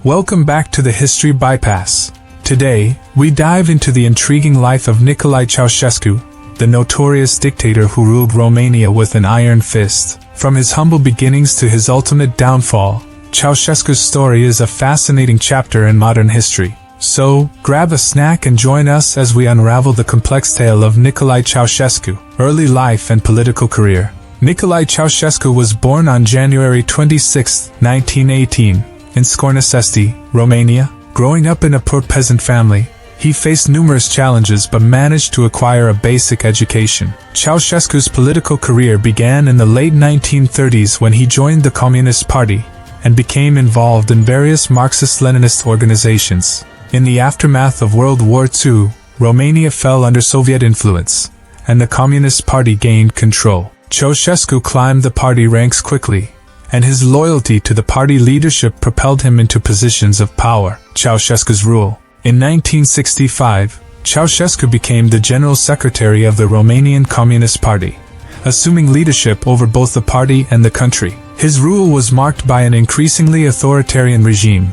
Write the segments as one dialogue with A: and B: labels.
A: Welcome back to the History Bypass. Today, we dive into the intriguing life of Nicolae Ceausescu, the notorious dictator who ruled Romania with an iron fist. From his humble beginnings to his ultimate downfall, Ceausescu's story is a fascinating chapter in modern history. So, grab a snack and join us as we unravel the complex tale of Nicolae Ceausescu, early life and political career. Nicolae Ceausescu was born on January 26, 1918, in Scornășești, Romania. Growing up in a poor peasant family, he faced numerous challenges but managed to acquire a basic education. Ceausescu's political career began in the late 1930s when he joined the Communist Party and became involved in various Marxist-Leninist organizations. In the aftermath of World War II, Romania fell under Soviet influence, and the Communist Party gained control. Ceausescu climbed the party ranks quickly, and his loyalty to the party leadership propelled him into positions of power. Ceausescu's rule. In 1965, Ceausescu became the General Secretary of the Romanian Communist Party, assuming leadership over both the party and the country. His rule was marked by an increasingly authoritarian regime,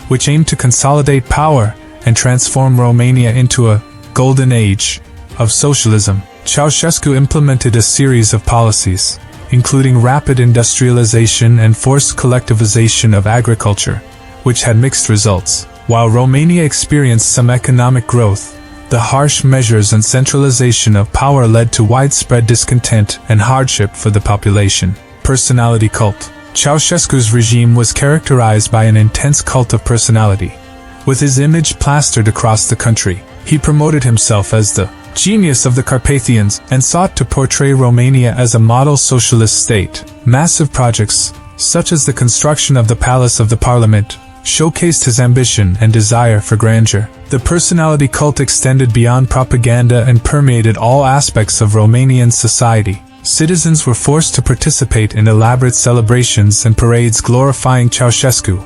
A: which aimed to consolidate power and transform Romania into a golden age of socialism. Ceausescu implemented a series of policies, including rapid industrialization and forced collectivization of agriculture, which had mixed results. While Romania experienced some economic growth, the harsh measures and centralization of power led to widespread discontent and hardship for the population. Personality cult. Ceausescu's regime was characterized by an intense cult of personality. With his image plastered across the country, he promoted himself as the genius of the Carpathians and sought to portray Romania as a model socialist state. Massive projects, such as the construction of the Palace of the Parliament, showcased his ambition and desire for grandeur. The personality cult extended beyond propaganda and permeated all aspects of Romanian society. Citizens were forced to participate in elaborate celebrations and parades glorifying Ceausescu,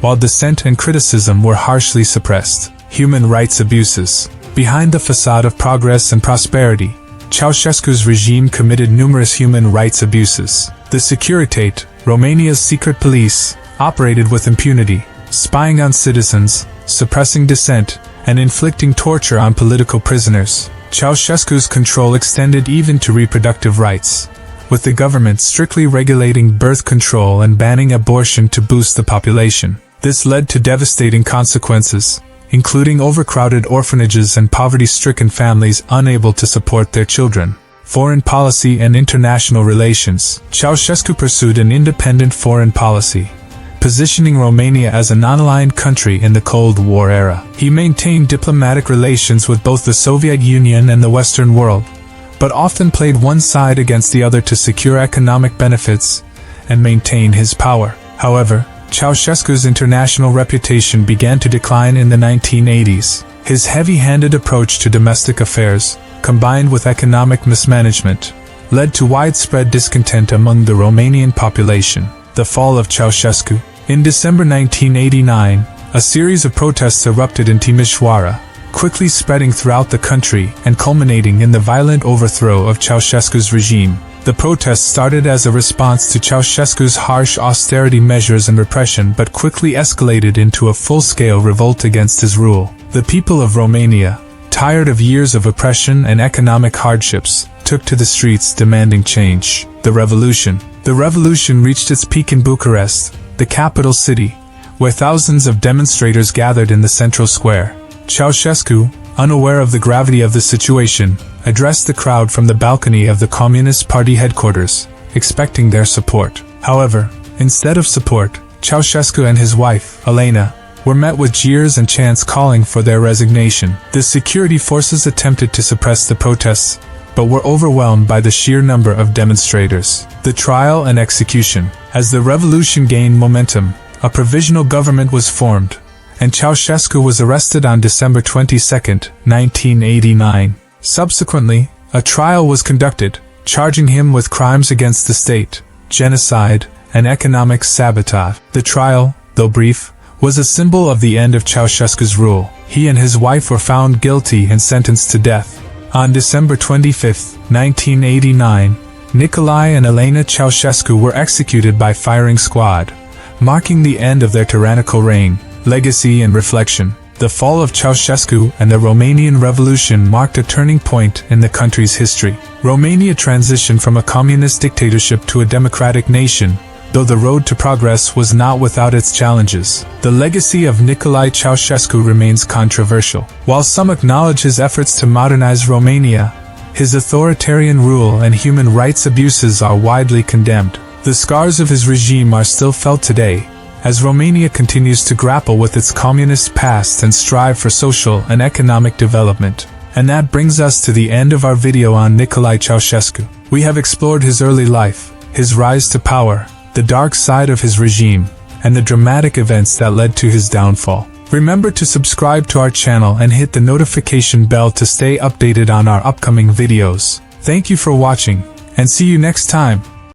A: while dissent and criticism were harshly suppressed. Human rights abuses. Behind the facade of progress and prosperity, Ceausescu's regime committed numerous human rights abuses. The Securitate, Romania's secret police, operated with impunity, spying on citizens, suppressing dissent, and inflicting torture on political prisoners. Ceausescu's control extended even to reproductive rights, with the government strictly regulating birth control and banning abortion to boost the population. This led to devastating consequences, including overcrowded orphanages and poverty-stricken families unable to support their children. Foreign policy and international relations. Ceausescu pursued an independent foreign policy, positioning Romania as a non-aligned country in the Cold War era. He maintained diplomatic relations with both the Soviet Union and the Western world, but often played one side against the other to secure economic benefits and maintain his power. However, Ceausescu's international reputation began to decline in the 1980s. His heavy-handed approach to domestic affairs, combined with economic mismanagement, led to widespread discontent among the Romanian population. The fall of Ceausescu. In December 1989, a series of protests erupted in Timișoara, quickly spreading throughout the country and culminating in the violent overthrow of Ceausescu's regime. The protests started as a response to Ceausescu's harsh austerity measures and repression but quickly escalated into a full-scale revolt against his rule. The people of Romania, tired of years of oppression and economic hardships, took to the streets demanding change. The revolution. The revolution reached its peak in Bucharest, the capital city, where thousands of demonstrators gathered in the central square. Ceausescu, unaware of the gravity of the situation, addressed the crowd from the balcony of the Communist Party headquarters, expecting their support. However, instead of support, Ceausescu and his wife, Elena, were met with jeers and chants calling for their resignation. The security forces attempted to suppress the protests, but were overwhelmed by the sheer number of demonstrators. The trial and execution. As the revolution gained momentum, a provisional government was formed, and Ceausescu was arrested on December 22, 1989. Subsequently, a trial was conducted, charging him with crimes against the state, genocide, and economic sabotage. The trial, though brief, was a symbol of the end of Ceausescu's rule. He and his wife were found guilty and sentenced to death. On December 25, 1989, Nicolae and Elena Ceausescu were executed by firing squad, marking the end of their tyrannical reign. legacy and reflection. The fall of Ceausescu and the Romanian Revolution marked a turning point in the country's history. Romania transitioned from a communist dictatorship to a democratic nation, though the road to progress was not without its challenges. The legacy of Nicolae Ceausescu remains controversial. While some acknowledge his efforts to modernize Romania, his authoritarian rule and human rights abuses are widely condemned. The scars of his regime are still felt today, as Romania continues to grapple with its communist past and strive for social and economic development. And that brings us to the end of our video on Nicolae Ceausescu. We have explored his early life, his rise to power, the dark side of his regime, and the dramatic events that led to his downfall. Remember to subscribe to our channel and hit the notification bell to stay updated on our upcoming videos. Thank you for watching, and see you next time.